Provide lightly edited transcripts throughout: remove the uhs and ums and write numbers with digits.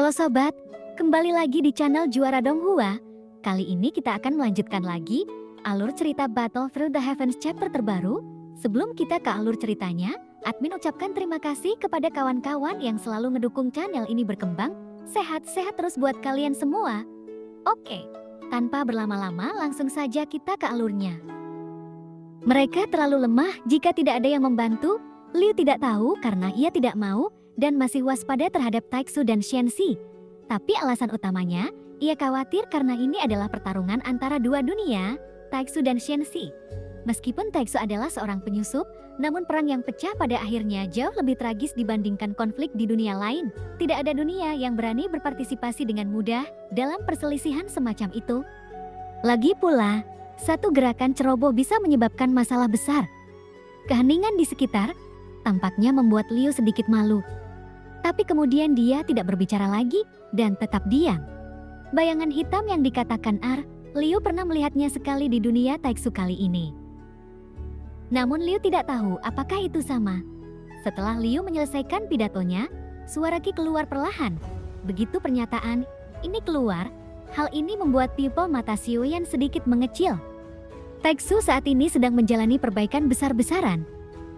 Halo sobat, kembali lagi di channel Juara Donghua. Kali ini kita akan melanjutkan lagi alur cerita Battle Through the Heavens chapter terbaru. Sebelum kita ke alur ceritanya, admin ucapkan terima kasih kepada kawan-kawan yang selalu ngedukung channel ini berkembang. Sehat-sehat terus buat kalian semua. Oke, tanpa berlama-lama langsung saja kita ke alurnya. Mereka terlalu lemah jika tidak ada yang membantu. Liu tidak tahu karena ia tidak mau dan masih waspada terhadap Taixu dan Shenxi. Tapi alasan utamanya, ia khawatir karena ini adalah pertarungan antara dua dunia, Taixu dan Shenxi. Meskipun Taixu adalah seorang penyusup, namun perang yang pecah pada akhirnya jauh lebih tragis dibandingkan konflik di dunia lain. Tidak ada dunia yang berani berpartisipasi dengan mudah dalam perselisihan semacam itu. Lagi pula, satu gerakan ceroboh bisa menyebabkan masalah besar. Keheningan di sekitar tampaknya membuat Liu sedikit malu. Tapi kemudian dia tidak berbicara lagi dan tetap diam. Bayangan hitam yang dikatakan Liu pernah melihatnya sekali di dunia Taixu kali ini. Namun Liu tidak tahu apakah itu sama. Setelah Liu menyelesaikan pidatonya, suara Qi keluar perlahan. Begitu pernyataan ini keluar, hal ini membuat pupil mata Xiaoyan sedikit mengecil. Taixu saat ini sedang menjalani perbaikan besar-besaran.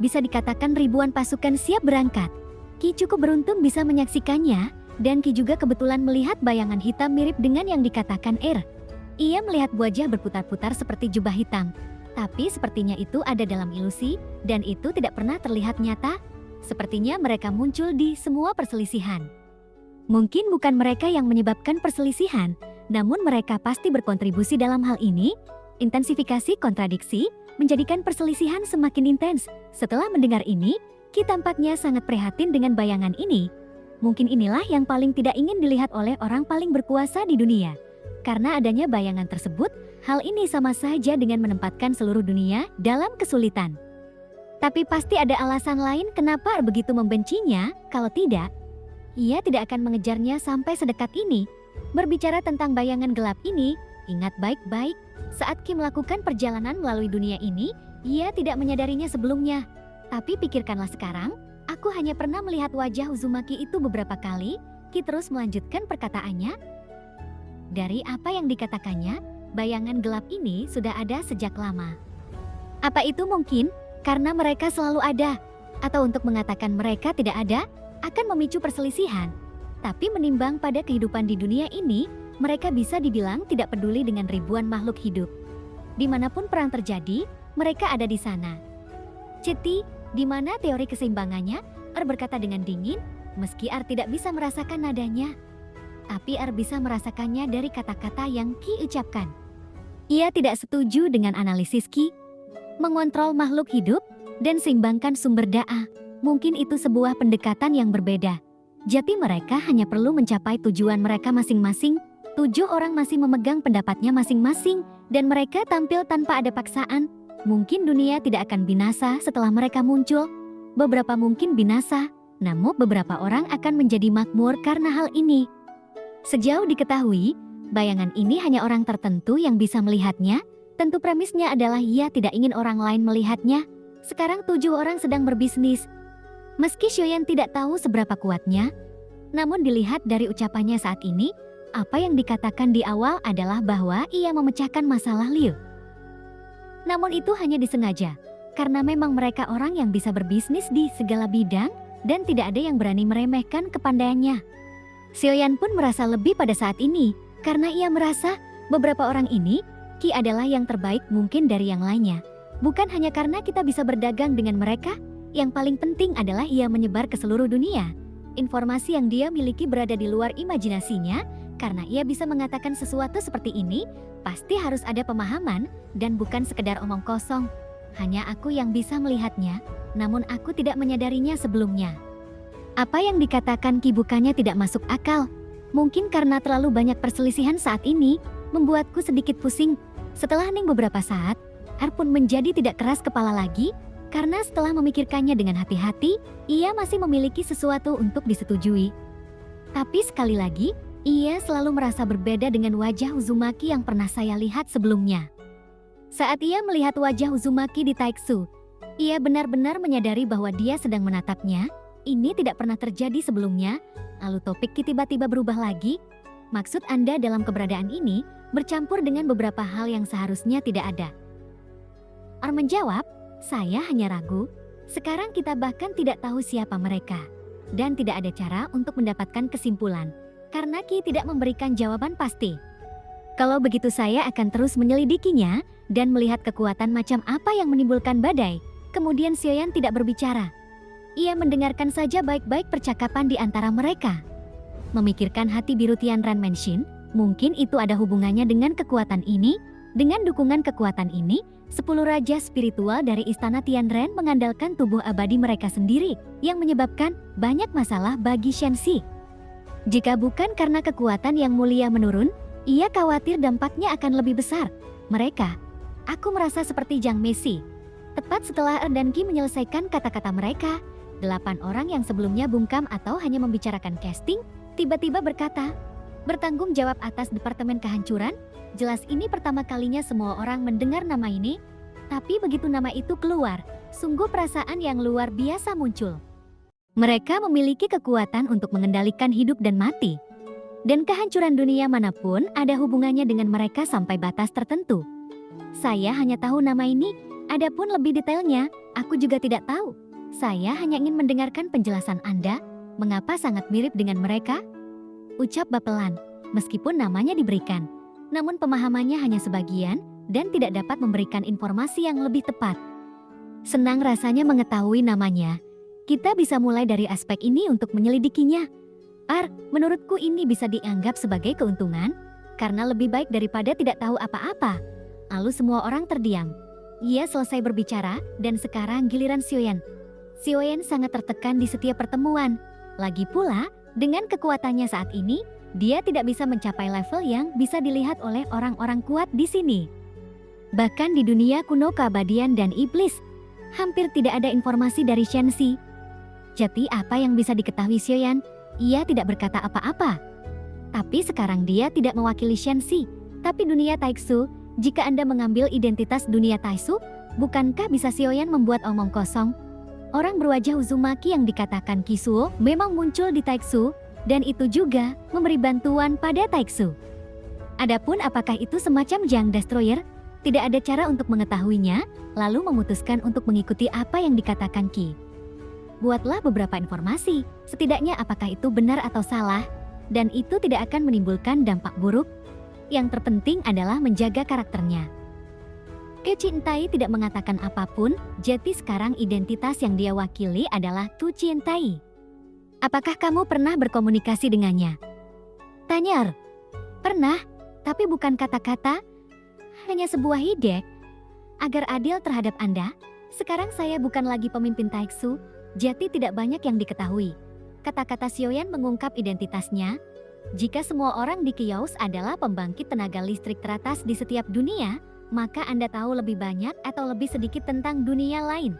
Bisa dikatakan ribuan pasukan siap berangkat. Qi cukup beruntung bisa menyaksikannya, dan Qi juga kebetulan melihat bayangan hitam mirip dengan yang dikatakan Ia melihat wajah berputar-putar seperti jubah hitam. Tapi sepertinya itu ada dalam ilusi, dan itu tidak pernah terlihat nyata. Sepertinya mereka muncul di semua perselisihan. Mungkin bukan mereka yang menyebabkan perselisihan, namun mereka pasti berkontribusi dalam hal ini. Intensifikasi kontradiksi menjadikan perselisihan semakin intens. Setelah mendengar ini, Qi tampaknya sangat prihatin dengan bayangan ini. Mungkin inilah yang paling tidak ingin dilihat oleh orang paling berkuasa di dunia. Karena adanya bayangan tersebut, hal ini sama saja dengan menempatkan seluruh dunia dalam kesulitan. Tapi pasti ada alasan lain kenapa begitu membencinya. Kalau tidak, ia tidak akan mengejarnya sampai sedekat ini. Berbicara tentang bayangan gelap ini, ingat baik-baik, saat Qi melakukan perjalanan melalui dunia ini, ia tidak menyadarinya sebelumnya. Tapi pikirkanlah sekarang, aku hanya pernah melihat wajah Uzumaki itu beberapa kali. Qi terus melanjutkan perkataannya. Dari apa yang dikatakannya, bayangan gelap ini sudah ada sejak lama. Apa itu mungkin karena mereka selalu ada? Atau untuk mengatakan mereka tidak ada, akan memicu perselisihan? Tapi menimbang pada kehidupan di dunia ini, mereka bisa dibilang tidak peduli dengan ribuan makhluk hidup. Dimanapun perang terjadi, mereka ada di sana. Ceti, di mana teori keseimbangannya? Berkata dengan dingin, meski tidak bisa merasakan nadanya. Tapi bisa merasakannya dari kata-kata yang Qi ucapkan. Ia tidak setuju dengan analisis Qi. Mengontrol makhluk hidup dan seimbangkan sumber daya. Mungkin itu sebuah pendekatan yang berbeda. Jadi mereka hanya perlu mencapai tujuan mereka masing-masing. 7 orang masih memegang pendapatnya masing-masing. Dan mereka tampil tanpa ada paksaan. Mungkin dunia tidak akan binasa setelah mereka muncul. Beberapa mungkin binasa, namun beberapa orang akan menjadi makmur karena hal ini. Sejauh diketahui, bayangan ini hanya orang tertentu yang bisa melihatnya. Tentu premisnya adalah ia tidak ingin orang lain melihatnya. Sekarang 7 orang sedang berbisnis. Meski Xiaoyan tidak tahu seberapa kuatnya, namun dilihat dari ucapannya saat ini, apa yang dikatakan di awal adalah bahwa ia memecahkan masalah Liu. Namun itu hanya disengaja, karena memang mereka orang yang bisa berbisnis di segala bidang dan tidak ada yang berani meremehkan kepandaiannya. Xiaoyan pun merasa lebih pada saat ini, karena ia merasa beberapa orang ini, Qi adalah yang terbaik mungkin dari yang lainnya. Bukan hanya karena kita bisa berdagang dengan mereka, yang paling penting adalah ia menyebar ke seluruh dunia. Informasi yang dia miliki berada di luar imajinasinya, karena ia bisa mengatakan sesuatu seperti ini, pasti harus ada pemahaman dan bukan sekedar omong kosong. Hanya aku yang bisa melihatnya, namun aku tidak menyadarinya sebelumnya. Apa yang dikatakan Qi bukannya tidak masuk akal. Mungkin karena terlalu banyak perselisihan saat ini, membuatku sedikit pusing. Setelah hening beberapa saat, pun menjadi tidak keras kepala lagi, karena setelah memikirkannya dengan hati-hati, ia masih memiliki sesuatu untuk disetujui. Tapi sekali lagi, ia selalu merasa berbeda dengan wajah Uzumaki yang pernah saya lihat sebelumnya. Saat ia melihat wajah Uzumaki di Taixu, ia benar-benar menyadari bahwa dia sedang menatapnya. Ini tidak pernah terjadi sebelumnya. Lalu topik Ki tiba-tiba berubah lagi. Maksud Anda dalam keberadaan ini bercampur dengan beberapa hal yang seharusnya tidak ada. Ar menjawab, saya hanya ragu. Sekarang kita bahkan tidak tahu siapa mereka. Dan tidak ada cara untuk mendapatkan kesimpulan. Karena Ki tidak memberikan jawaban pasti. Kalau begitu saya akan terus menyelidikinya dan melihat kekuatan macam apa yang menimbulkan badai. Kemudian Xiaoyan tidak berbicara. Ia mendengarkan saja baik-baik percakapan di antara mereka. Memikirkan hati biru Tianran Mansion, mungkin itu ada hubungannya dengan kekuatan ini. Dengan dukungan kekuatan ini, 10 raja spiritual dari istana Tianran mengandalkan tubuh abadi mereka sendiri yang menyebabkan banyak masalah bagi Shenxi. Jika bukan karena kekuatan yang mulia menurun, ia khawatir dampaknya akan lebih besar. Aku merasa seperti Jiang Meishi. Tepat setelah Er dan Qi menyelesaikan kata-kata mereka, 8 orang yang sebelumnya bungkam atau hanya membicarakan casting, tiba-tiba berkata, bertanggung jawab atas Departemen Kehancuran. Jelas ini pertama kalinya semua orang mendengar nama ini, tapi begitu nama itu keluar, sungguh perasaan yang luar biasa muncul. Mereka memiliki kekuatan untuk mengendalikan hidup dan mati. Dan kehancuran dunia manapun ada hubungannya dengan mereka sampai batas tertentu. Saya hanya tahu nama ini, adapun lebih detailnya, aku juga tidak tahu. Saya hanya ingin mendengarkan penjelasan Anda, mengapa sangat mirip dengan mereka? Ucap Bapelan, meskipun namanya diberikan, namun pemahamannya hanya sebagian dan tidak dapat memberikan informasi yang lebih tepat. Senang rasanya mengetahui namanya. Kita bisa mulai dari aspek ini untuk menyelidikinya. Menurutku ini bisa dianggap sebagai keuntungan, karena lebih baik daripada tidak tahu apa-apa. Lalu semua orang terdiam. Ia selesai berbicara, dan sekarang giliran Xiaoyan. Xiaoyan sangat tertekan di setiap pertemuan. Lagi pula, dengan kekuatannya saat ini, dia tidak bisa mencapai level yang bisa dilihat oleh orang-orang kuat di sini. Bahkan di dunia kuno keabadian dan iblis, hampir tidak ada informasi dari Shenxi. Jadi apa yang bisa diketahui Xiaoyan? Ia tidak berkata apa-apa. Tapi sekarang dia tidak mewakili Shenxi, tapi dunia Taixu. Jika Anda mengambil identitas dunia Taixu, bukankah bisa Xiaoyan membuat omong kosong? Orang berwajah Uzumaki yang dikatakan Kisuo memang muncul di Taixu, dan itu juga memberi bantuan pada Taixu. Adapun apakah itu semacam Jiang Destroyer, tidak ada cara untuk mengetahuinya, lalu memutuskan untuk mengikuti apa yang dikatakan Qi. Buatlah beberapa informasi, setidaknya apakah itu benar atau salah, dan itu tidak akan menimbulkan dampak buruk. Yang terpenting adalah menjaga karakternya. Kecintai tidak mengatakan apapun, jadi sekarang identitas yang dia wakili adalah Tu Cintai. Apakah kamu pernah berkomunikasi dengannya? Tanya Er. Pernah, tapi bukan kata-kata, hanya sebuah ide. Agar adil terhadap Anda, sekarang saya bukan lagi pemimpin Taixu, jadi tidak banyak yang diketahui. Kata-kata Xiaoyan mengungkap identitasnya. Jika semua orang di Kios adalah pembangkit tenaga listrik teratas di setiap dunia, maka Anda tahu lebih banyak atau lebih sedikit tentang dunia lain.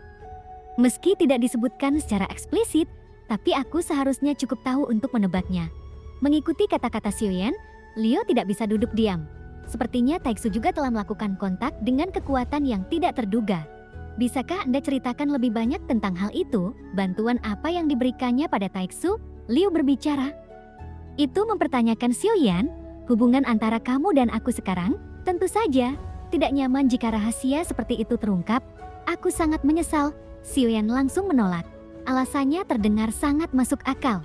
Meski tidak disebutkan secara eksplisit, tapi aku seharusnya cukup tahu untuk menebaknya. Mengikuti kata-kata Xiaoyan, Liu tidak bisa duduk diam. Sepertinya Taixu juga telah melakukan kontak dengan kekuatan yang tidak terduga. Bisakah Anda ceritakan lebih banyak tentang hal itu? Bantuan apa yang diberikannya pada Taixu? Liu berbicara. Itu mempertanyakan Xiaoyan, hubungan antara kamu dan aku sekarang, tentu saja. Tidak nyaman jika rahasia seperti itu terungkap. Aku sangat menyesal. Xiaoyan langsung menolak. Alasannya terdengar sangat masuk akal.